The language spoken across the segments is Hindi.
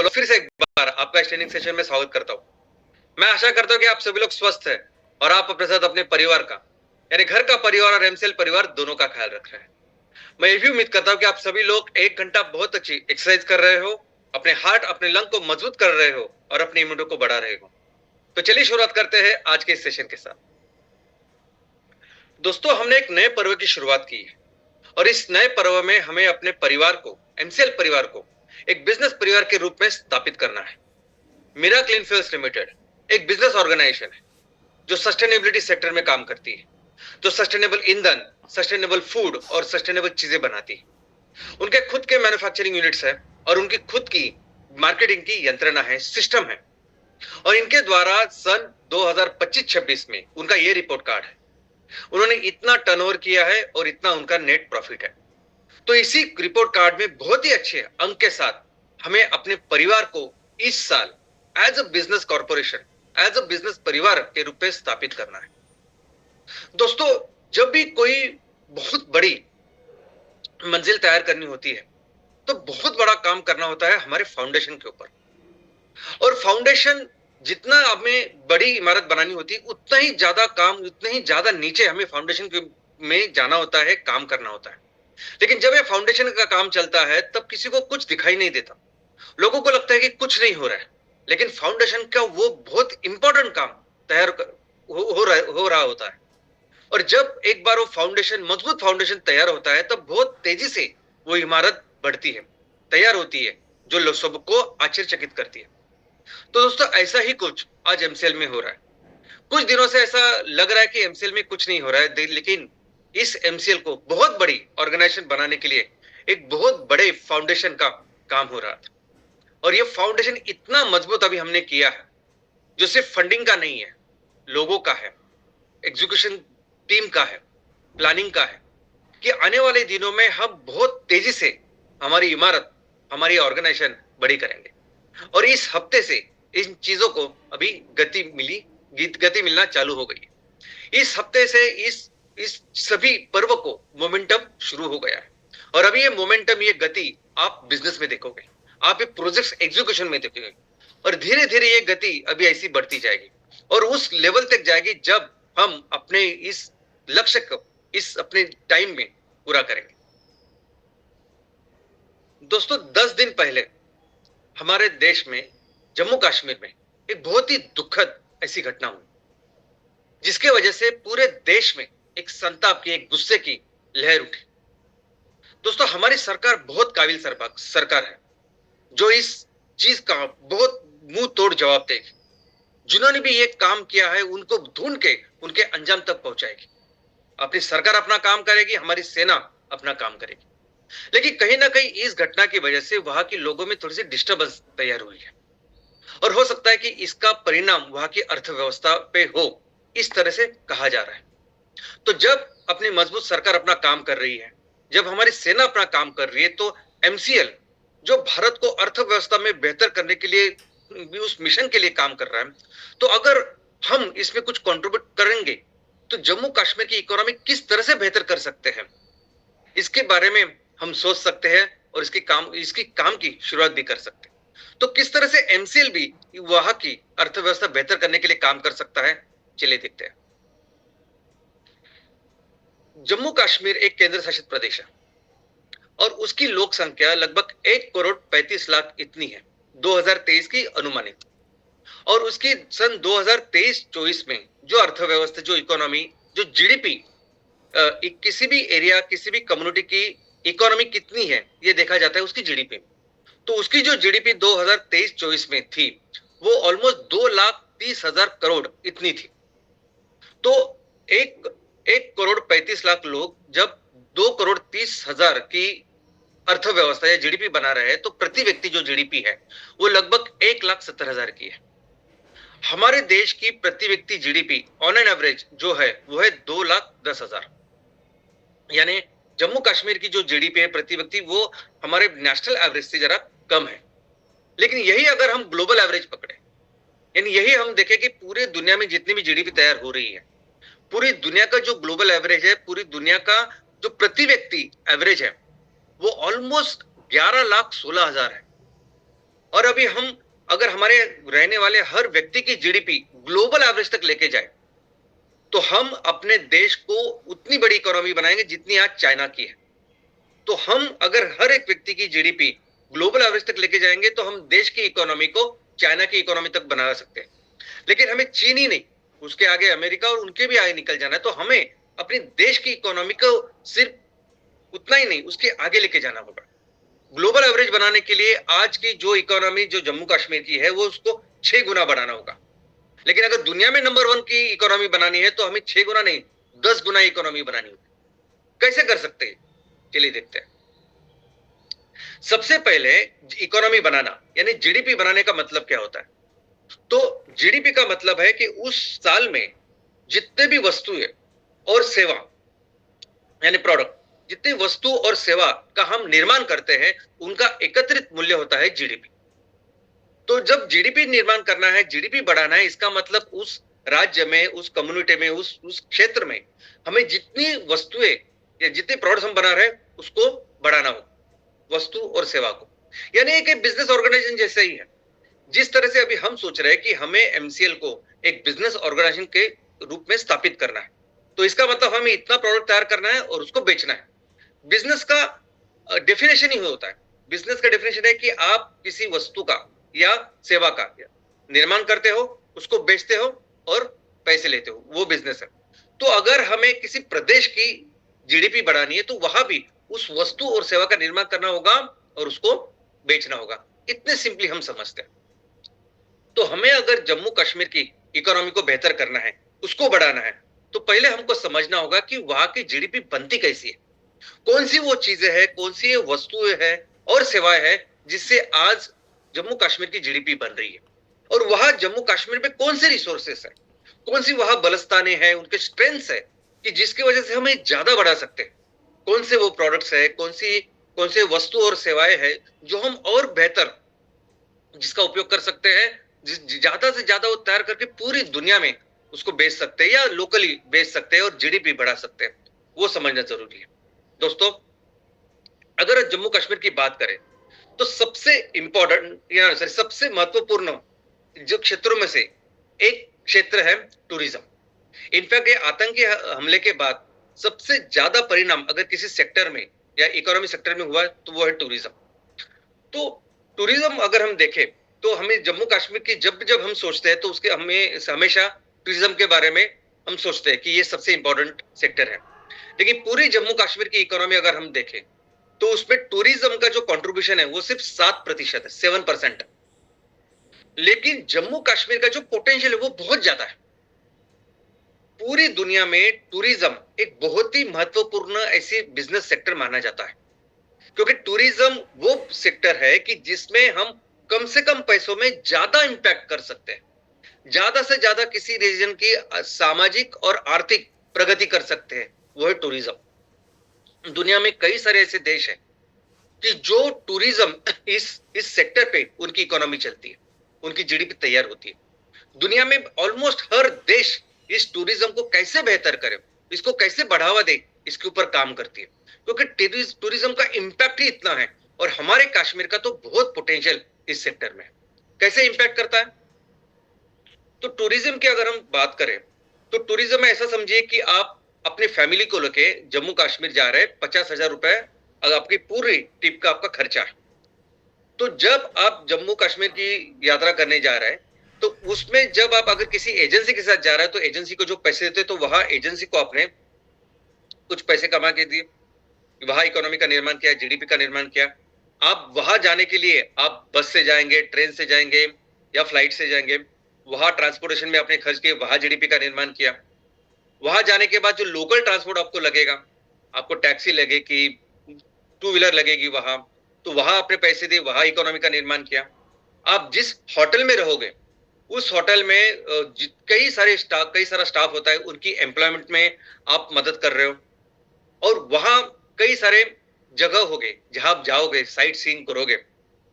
बोलो फिर से एक बार आपका ट्रेनिंग सेशन में स्वागत करता हूँ। मैं आशा करता हूँ कि आप सभी लोग स्वस्थ हैं और आप अपने साथ अपने परिवार का यानी घर का परिवार और एमसीएल परिवार दोनों का ख्याल रख रहे हैं। मैं ये भी उम्मीद करता हूँ कि आप सभी लोग 1 घंटा बहुत अच्छी एक्सरसाइज कर रहे हो, अपने हार्ट अपने लंग को मजबूत कर रहे हो और अपनी इम्यूनिटी को बढ़ा रहे हो। तो चलिए शुरुआत करते हैं आज के इस सेशन के साथ। दोस्तों, हमने एक नए पर्व की शुरुआत की है और इस नए पर्व में हमें अपने परिवार को, एमसीएल परिवार को एक बिजनेस परिवार के रूप में स्थापित करना है। मिराकल इनफ्यूल्स लिमिटेड एक बिजनेस ऑर्गेनाइजेशन है जो सस्टेनेबिलिटी सेक्टर में काम करती है, जो सस्टेनेबल ईंधन, सस्टेनेबल फूड और सस्टेनेबल चीजें बनाती है। उनके खुद के मैन्युफैक्चरिंग यूनिट्स है और उनकी खुद की मार्केटिंग की यंत्रणा है, सिस्टम है और इनके द्वारा सन 2025-26 में उनका ये रिपोर्ट कार्ड है। उन्होंने इतना टर्नओवर किया है और इतना उनका नेट प्रॉफिट है। तो इसी रिपोर्ट कार्ड में बहुत ही अच्छे अंक के साथ हमें अपने परिवार को इस साल as a business corporation, as a business परिवार के रूप में स्थापित करना है। दोस्तों, जब भी कोई बहुत बड़ी मंजिल तैयार करनी होती है तो बहुत बड़ा काम करना होता है हमारे फाउंडेशन के ऊपर। और फाउंडेशन जितना हमें बड़ी इमारत बनानी होती है उतना ही ज्यादा काम, उतने ही ज्यादा नीचे हमें फाउंडेशन में जाना होता है, काम करना होता है। लेकिन जब ये फाउंडेशन का काम चलता है तब किसी को कुछ दिखाई नहीं देता, लोगों को लगता है कि कुछ नहीं हो रहा है। लेकिन फाउंडेशन का वो बहुत इंपॉर्टेंट काम तैयार हो रहा होता है। और जब एक बार वो फाउंडेशन, मजबूत फाउंडेशन तैयार होता है तब बहुत तेजी से वो इमारत बढ़ती है, तैयार होती है, जो सबको आश्चर्यचकित करती है। तो दोस्तों, ऐसा ही कुछ आज एमसीएल में हो रहा है। कुछ दिनों से ऐसा लग रहा है कि एमसीएल में कुछ नहीं हो रहा है, लेकिन इस एमसीएल को बहुत बड़ी ऑर्गेनाइजेशन बनाने के लिए एक बहुत बड़े फाउंडेशन का काम हो रहा था। और ये फाउंडेशन इतना मजबूत अभी हमने किया है जो सिर्फ फंडिंग का नहीं है, लोगों का है, एग्जीक्यूशन टीम का है, प्लानिंग का है, कि आने वाले दिनों में हम बहुत तेजी से हमारी इमारत, हमारी ऑर्गेनाइजेशन बड़ी करेंगे। और इस हफ्ते से इन चीजों को अभी गति मिलना चालू हो गई है। इस हफ्ते से इस सभी पर्व को मोमेंटम शुरू हो गया है और अभी ये मोमेंटम, ये गति आप बिजनेस में देखोगे, आप ये प्रोजेक्ट्स एग्जीक्यूशन में देखोगे और धीरे धीरे ये गति अभी ऐसी बढ़ती जाएगी और उस लेवल तक जाएगी जब हम अपने इस लक्ष्य को इस अपने टाइम में पूरा करेंगे। दोस्तों, 10 दिन पहले हमारे देश में, जम्मू कश्मीर में एक बहुत ही दुखद ऐसी घटना हुई जिसके वजह से पूरे देश में एक संताप की, एक गुस्से की लहर उठी। दोस्तों, हमारी सरकार बहुत काबिल सरकार है जो इस चीज का बहुत मुंह तोड़ जवाब देगी। जिन्होंने भी ये काम किया है उनको ढूंढ के उनके अंजाम तक पहुंचाएगी। अपनी सरकार अपना काम करेगी, हमारी सेना अपना काम करेगी। लेकिन कहीं ना कहीं इस घटना की वजह से वहां के लोगों में थोड़ी सी डिस्टर्बेंस तैयार हुई है और हो सकता है कि इसका परिणाम वहां की अर्थव्यवस्था पे हो, इस तरह से कहा जा रहा है। तो जब अपनी मजबूत सरकार अपना काम कर रही है, जब हमारी सेना अपना काम कर रही है, तो एमसीएल जो भारत को अर्थव्यवस्था में बेहतर करने के लिए भी उस मिशन के लिए काम कर रहा है, तो अगर हम इसमें कुछ कंट्रीब्यूट करेंगे तो जम्मू कश्मीर की इकोनॉमी किस तरह से बेहतर कर सकते हैं, इसके बारे में हम सोच सकते हैं और इसकी काम की शुरुआत भी कर सकते हैं। तो किस तरह से एमसीएल भी वहां की अर्थव्यवस्था बेहतर करने के लिए काम कर सकता है, चलिए देखते हैं। जम्मू कश्मीर एक केंद्र शासित प्रदेश है और उसकी लोक संख्या लगभग 1,35,00,000 इतनी है 2023 की अनुमानित। और उसकी सन 2023-24 में जो अर्थव्यवस्था, जो इकोनॉमी, जो जीडीपी, किसी भी एरिया, किसी भी कम्युनिटी की इकोनॉमी कितनी है ये देखा जाता है उसकी जीडीपी। तो उसकी जो जीडीपी 2023-24 में थी वो ऑलमोस्ट 2,30,000 करोड़ इतनी थी। तो 1,35,00,000 लोग जब 2,30,000 की अर्थव्यवस्था या जीडीपी बना रहे हैं तो प्रति व्यक्ति जो जीडीपी है वो लगभग 1,70,000 की है। हमारे देश की प्रति व्यक्ति जीडीपी ऑन एन एवरेज जो है वो है 2,10,000। यानी जम्मू कश्मीर की जो जीडीपी है प्रति व्यक्ति वो हमारे नेशनल एवरेज से जरा कम है। लेकिन यही अगर हम ग्लोबल एवरेज पकड़े, यानी यही हम देखें कि पूरे दुनिया में जितनी भी जीडीपी तैयार हो रही है, पूरी दुनिया का जो ग्लोबल एवरेज है, पूरी दुनिया का जो प्रति व्यक्ति एवरेज है वो ऑलमोस्ट 11,16,000 है। और अभी हम अगर हमारे रहने वाले हर व्यक्ति की जीडीपी ग्लोबल एवरेज तक लेके जाए तो हम अपने देश को उतनी बड़ी इकोनॉमी बनाएंगे जितनी आज चाइना की है। तो हम अगर हर एक व्यक्ति की जीडीपी ग्लोबल एवरेज तक लेके जाएंगे तो हम देश की इकोनॉमी को चाइना की इकोनॉमी तक बना सकते हैं। लेकिन हमें चीन ही नहीं, उसके आगे अमेरिका और उनके भी आगे निकल जाना है। तो हमें अपने देश की इकोनॉमी को सिर्फ उतना ही नहीं, उसके आगे लेके जाना होगा। ग्लोबल एवरेज बनाने के लिए आज की जो इकोनॉमी जो जम्मू कश्मीर की है वो उसको 6 गुना बढ़ाना होगा। लेकिन अगर दुनिया में नंबर 1 की इकोनॉमी बनानी है तो हमें 6 गुना नहीं, 10 गुना इकोनॉमी बनानी होगी। कैसे कर सकते हैं, चलिए देखते हैं। सबसे पहले इकोनॉमी बनाना यानी जीडीपी बनाने का मतलब क्या होता है? तो जीडीपी का मतलब है कि उस साल में जितने भी वस्तुएं और सेवा यानी प्रोडक्ट, जितनी वस्तु और सेवा का हम निर्माण करते हैं उनका एकत्रित मूल्य होता है जीडीपी। तो जब जीडीपी निर्माण करना है, जीडीपी बढ़ाना है, इसका मतलब उस राज्य में, उस कम्युनिटी में, उस क्षेत्र में हमें जितनी वस्तुएं या जितने प्रोडक्ट्स हम बना रहे हैं उसको बढ़ाना हो, वस्तु और सेवा को। यानी एक बिजनेस ऑर्गेनाइजेशन जैसे ही है। जिस तरह से अभी हम सोच रहे हैं कि हमें एमसीएल को एक बिजनेस ऑर्गेनाइजेशन के रूप में स्थापित करना है, तो इसका मतलब हमें इतना प्रोडक्ट तैयार करना है और उसको बेचना है। बिजनेस का डेफिनेशन ही होता है। बिजनेस का डेफिनेशन है कि आप किसी वस्तु का या सेवा का निर्माण करते हो, उसको बेचते हो और पैसे लेते हो, वो बिजनेस है। तो अगर हमें किसी प्रदेश की जीडीपी बढ़ानी है तो वहां भी उस वस्तु और सेवा का निर्माण करना होगा और उसको बेचना होगा। इतने सिंपली हम समझते हैं। तो हमें अगर जम्मू कश्मीर की इकोनॉमी को बेहतर करना है, उसको बढ़ाना है, तो पहले हमको समझना होगा कि वहां की जीडीपी बनती कैसी है, कौन सी वो चीजें हैं, कौन सी वस्तुएं हैं और सेवाएं हैं जिससे आज जम्मू कश्मीर की जीडीपी बन रही है। और वहां जम्मू कश्मीर में कौन से रिसोर्सेस है, कौन सी वहां बलस्ताने हैं, उनके स्ट्रेंथ्स है कि जिसकी वजह से हम ज्यादा बढ़ा सकते हैं। कौन से वो प्रोडक्ट्स है, कौन से वस्तु और सेवाएं हैं जो हम और बेहतर जिसका उपयोग कर सकते हैं, ज्यादा से ज्यादा वो तैयार करके पूरी दुनिया में उसको बेच सकते हैं या लोकली बेच सकते हैं और जीडीपी बढ़ा सकते हैं। वो समझना जरूरी है। दोस्तों, अगर जम्मू कश्मीर की बात करें तो सबसे इंपॉर्टेंट या सबसे महत्वपूर्ण जो क्षेत्रों में से एक क्षेत्र है टूरिज्म। इनफैक्ट ये आतंकी हमले के बाद सबसे ज्यादा परिणाम अगर किसी सेक्टर में या इकोनॉमी सेक्टर में हुआ तो वो है टूरिज्म। तो टूरिज्म अगर हम देखें तो हमें जम्मू कश्मीर की जब जब हम सोचते हैं तो उसके हमें हमेशा टूरिज्म के बारे में हम सोचते हैं कि ये सबसे इंपॉर्टेंट सेक्टर है। लेकिन पूरी जम्मू कश्मीर की इकोनॉमी अगर हम देखें तो उसमें टूरिज्म का जो कंट्रीब्यूशन है वो सिर्फ 7% है, 7% है। लेकिन जम्मू कश्मीर का जो पोटेंशियल है वो बहुत ज्यादा है। पूरी दुनिया में टूरिज्म एक बहुत ही महत्वपूर्ण ऐसी बिजनेस सेक्टर माना जाता है, क्योंकि टूरिज्म वो सेक्टर है कि जिसमें हम कम से कम पैसों में ज्यादा इंपैक्ट कर सकते हैं, ज्यादा से ज्यादा किसी रीजन की सामाजिक और आर्थिक प्रगति कर सकते हैं, वो है टूरिज्म। दुनिया में कई सारे ऐसे देश हैं कि जो टूरिज्म इस सेक्टर पे उनकी इकोनॉमी चलती है, उनकी जीडीपी तैयार होती है। दुनिया में ऑलमोस्ट हर देश इस टूरिज्म को कैसे बेहतर करे, इसको कैसे बढ़ावा दे, इसके ऊपर काम करती है, क्योंकि टूरिज्म का इंपैक्ट ही इतना है। और हमारे कश्मीर का तो बहुत पोटेंशियल इस सेक्टर में है। कैसे इंपैक्ट करता है? तो टूरिज्म की अगर हम बात करें तो टूरिज्म में ऐसा समझिए कि आप अपनी फैमिली को लेके जम्मू कश्मीर जा रहे हैं, 50,000 रुपए अगर आपकी पूरी ट्रिप का आपका खर्चा है। तो जब आप जम्मू कश्मीर की यात्रा करने जा रहे हैं तो उसमें जब आप अगर किसी एजेंसी के साथ जा रहे हैं तो एजेंसी को जो पैसे देते हैं तो वहां एजेंसी को आपने कुछ पैसे कमा के दिए, वहां इकोनॉमी का निर्माण किया, जीडीपी का निर्माण किया। आप वहां जाने के लिए आप बस से जाएंगे, ट्रेन से जाएंगे या फ्लाइट से जाएंगे, वहां ट्रांसपोर्टेशन में आपने खर्च किए, वहां जीडीपी का निर्माण किया। वहां जाने के बाद जो लोकल ट्रांसपोर्ट आपको लगेगा, आपको टैक्सी लगेगी, टू व्हीलर लगेगी वहां, तो वहां आपने पैसे दिए, वहां इकोनॉमी का निर्माण किया। आप जिस होटल में रहोगे उस होटल में कई सारा स्टाफ होता है, उनकी एम्प्लॉयमेंट में आप मदद कर रहे हो। और वहां कई सारे जगह होंगे जहां आप जाओगे, साइट सीइंग करोगे,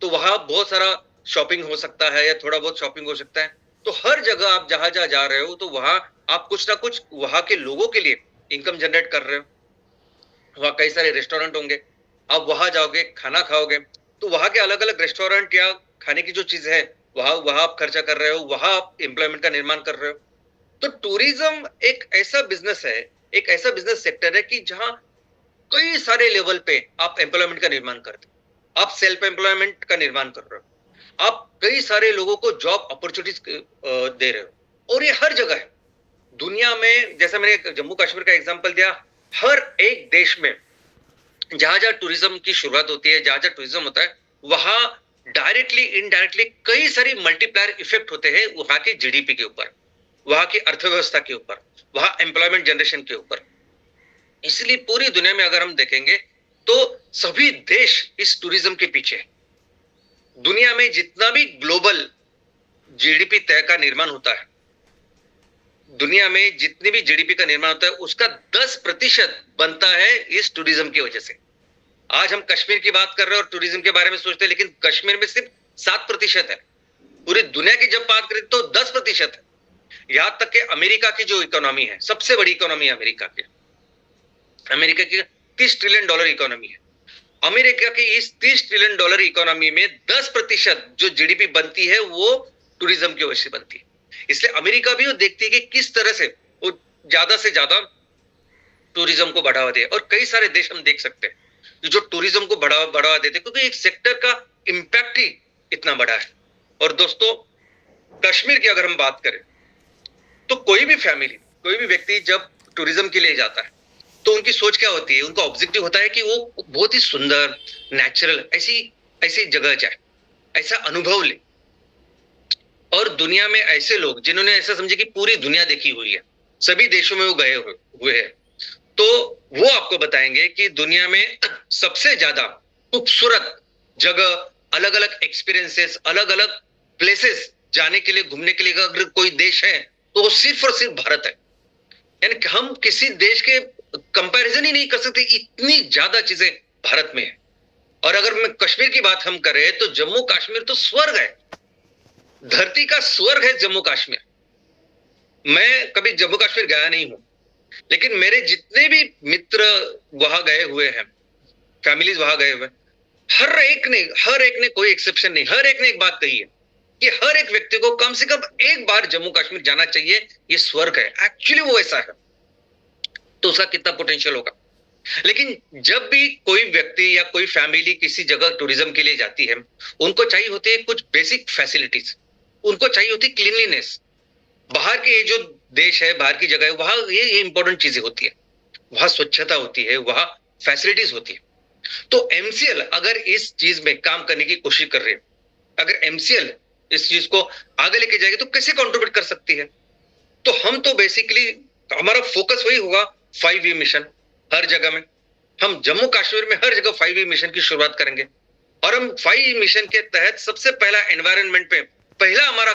तो वहां बहुत सारा शॉपिंग हो सकता है या थोड़ा बहुत शॉपिंग हो सकता है। तो हर जगह आप जहां जहां जा रहे हो तो वहां आप कुछ ना कुछ वहां के लोगों के लिए इनकम जनरेट कर रहे हो। वहां कई सारे रेस्टोरेंट होंगे, आप वहां जाओगे, खाना खाओगे, तो वहां के अलग अलग रेस्टोरेंट या खाने की जो चीज है वहां वहां आप खर्चा कर रहे हो, वहां आप एम्प्लॉयमेंट का निर्माण कर रहे हो। तो टूरिज्म एक ऐसा बिजनेस है, एक ऐसा बिजनेस सेक्टर है कि जहां कई सारे लेवल पे आप एम्प्लॉयमेंट का निर्माण करते हो, आप सेल्फ एम्प्लॉयमेंट का निर्माण कर रहे हो, आप कई सारे लोगों को जॉब अपॉर्चुनिटीज दे रहे हो, और ये हर जगह है दुनिया में। जैसे मैंने जम्मू कश्मीर का एग्जांपल दिया, हर एक देश में जहां जहां टूरिज्म की शुरुआत होती है, जहां जहां टूरिज्म होता है, वहां डायरेक्टली इनडायरेक्टली कई सारी मल्टीप्लायर इफेक्ट होते हैं वहां की जीडीपी के ऊपर, वहां की अर्थव्यवस्था के ऊपर, वहां एम्प्लॉयमेंट जनरेशन के ऊपर। इसलिए पूरी दुनिया में अगर हम देखेंगे तो सभी देश इस टूरिज्म के पीछे है। दुनिया में जितना भी ग्लोबल जीडीपी तय का निर्माण होता है, दुनिया में जितनी भी जीडीपी का निर्माण होता है, उसका 10% बनता है इस टूरिज्म की वजह से। आज हम कश्मीर की बात कर रहे हैं और टूरिज्म के बारे में सोचते हैं, लेकिन कश्मीर में सिर्फ 7% है। पूरी दुनिया की जब बात करें तो 10% है। यहां तक कि अमेरिका की जो इकोनॉमी है, सबसे बड़ी इकोनॉमी है अमेरिका की, अमेरिका की $30 ट्रिलियन इकोनॉमी है। अमेरिका की इस $30 ट्रिलियन इकोनॉमी में 10% जो जीडीपी बनती है वो टूरिज्म की वजह से बनती है। इसलिए अमेरिका भी वो देखती है कि किस तरह से वो ज्यादा से ज्यादा टूरिज्म को बढ़ावा दे, और कई सारे देश हम देख सकते हैं जो टूरिज्म को बढ़ावा देते हैं, क्योंकि एक सेक्टर का इंपैक्ट ही इतना बड़ा है। और दोस्तों, कश्मीर की अगर हम बात करें तो कोई भी फैमिली, कोई भी व्यक्ति जब टूरिज्म के लिए जाता है तो उनकी सोच क्या होती है, उनका ऑब्जेक्टिव होता है कि वो बहुत ही सुंदर, नेचुरल ऐसी ऐसी जगह जाए, ऐसा अनुभव ले। और दुनिया में ऐसे लोग जिन्होंने ऐसा समझे कि पूरी दुनिया देखी हुई है, सभी देशों में वो गए हुए हैं, तो वो आपको बताएंगे कि दुनिया में सबसे ज्यादा खूबसूरत जगह, अलग अलग एक्सपीरियंसेस, अलग अलग प्लेसेस जाने के लिए, घूमने के लिए अगर कोई देश है तो वो सिर्फ और सिर्फ भारत है। यानी हम किसी देश के कंपैरिजन ही नहीं कर सकते, इतनी ज्यादा चीजें भारत में है। और अगर मैं कश्मीर की बात हम करें तो जम्मू कश्मीर तो स्वर्ग है, धरती का स्वर्ग है जम्मू कश्मीर। मैं कभी जम्मू कश्मीर गया नहीं हूं, लेकिन मेरे जितने भी मित्र वहां गए हुए हैं, फैमिलीज वहां गए हुए, हर एक ने कोई एक्सेप्शन नहीं, हर एक ने एक बात कही है कि हर एक व्यक्ति को कम से कम एक बार जम्मू कश्मीर जाना चाहिए, ये स्वर्ग है। एक्चुअली वो ऐसा है, तो उसका कितना पोटेंशियल होगा। लेकिन जब भी कोई व्यक्ति या कोई फैमिली किसी जगह टूरिज्म के लिए जाती है, उनको चाहिए होती है कुछ बेसिक फैसिलिटीज, उनको चाहिए होती क्लीनलीनेस। बाहर के ये जो देश है, बाहर की जगह है, वहां ये इंपॉर्टेंट चीजें होती है, वहां स्वच्छता होती है, वहां फैसिलिटीज होती है। तो एमसीएल अगर इस चीज में काम करने की कोशिश कर रही है, अगर एमसीएल इस चीज को आगे लेके जाएगी तो कैसे कंट्रीब्यूट कर सकती है? तो हम तो बेसिकली हमारा फोकस वही होगा, 5E मिशन। हर जगह में हम जम्मू कश्मीर में हर जगह 5E मिशन की शुरुआत करेंगे, और हम 5E मिशन के तहत सबसे पहला एनवायरनमेंट पे पहला हमारा